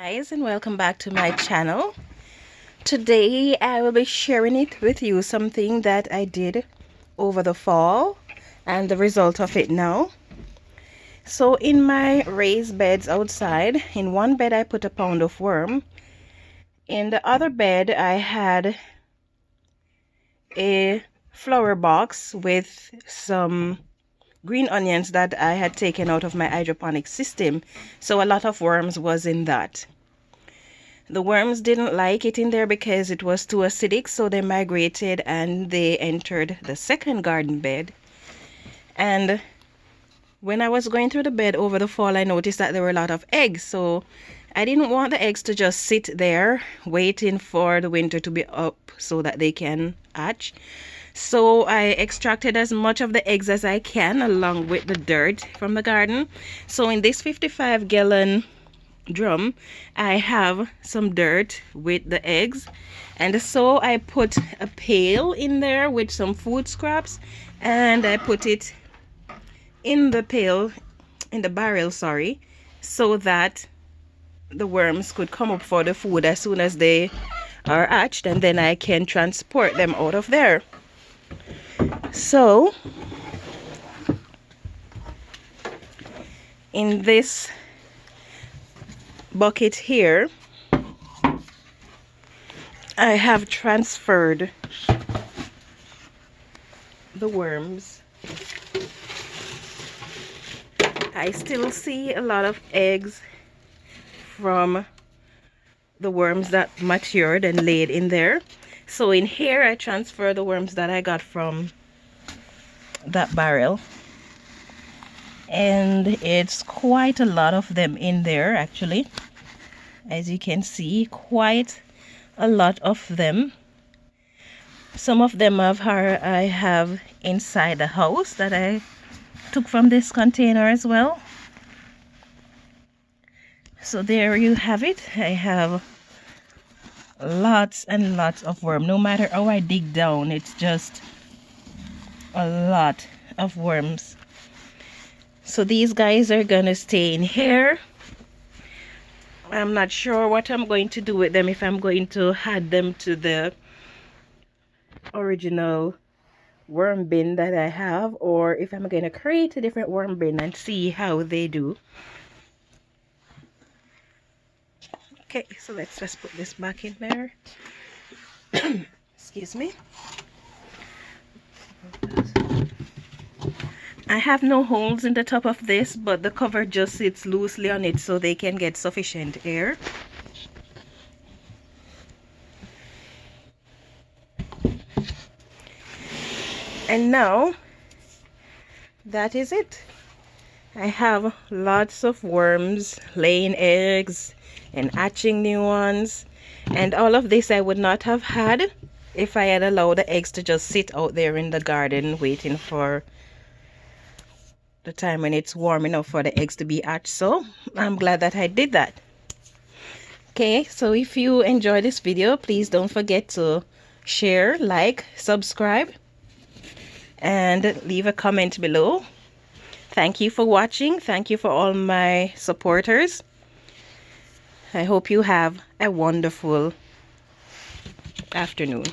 Guys, and welcome back to my channel. Today I will be sharing it with you, something that I did over the fall and the result of it now. So in my raised beds outside, in one bed I put a pound of worm. In the other bed I had a flower box with some green onions that I had taken out of my hydroponic system. So a lot of worms was in that. The worms didn't like it in there because it was too acidic, so they migrated and they entered the second garden bed. And when I was going through the bed over the fall, I noticed that there were a lot of eggs. So I didn't want the eggs to just sit there waiting for the winter to be up so that they can hatch. So I extracted as much of the eggs as I can along with the dirt from the garden. So in this 55-gallon drum I have some dirt with the eggs, and so I put a pail in there with some food scraps, and I put it in the pail, in the barrel, sorry, so that the worms could come up for the food as soon as they are hatched, and then I can transport them out of there. So in this bucket here I have transferred the worms. I still see a lot of eggs from the worms that matured and laid in there. So in here I transfer the worms that I got from that barrel, and it's quite a lot of them in there actually. As you can see, quite a lot of them. Some of them I have inside the house that I took from this container as well. So there you have it. I have lots and lots of worm. No matter how I dig down, it's just a lot of worms. So these guys are gonna stay in here. I'm not sure what I'm going to do with them, if I'm going to add them to the original worm bin that I have, or if I'm going to create a different worm bin and see how they do. Okay, so let's just put this back in there. Excuse me. I have no holes in the top of this, but the cover just sits loosely on it so they can get sufficient air. And now that is it. I have lots of worms laying eggs and hatching new ones, and all of this I would not have had if I had allowed the eggs to just sit out there in the garden waiting for the time when it's warm enough for the eggs to be hatched. So I'm glad that I did that. Okay, so if you enjoy this video, please don't forget to share, like, subscribe, and leave a comment below. Thank you for watching. Thank you for all my supporters. I hope you have a wonderful afternoon.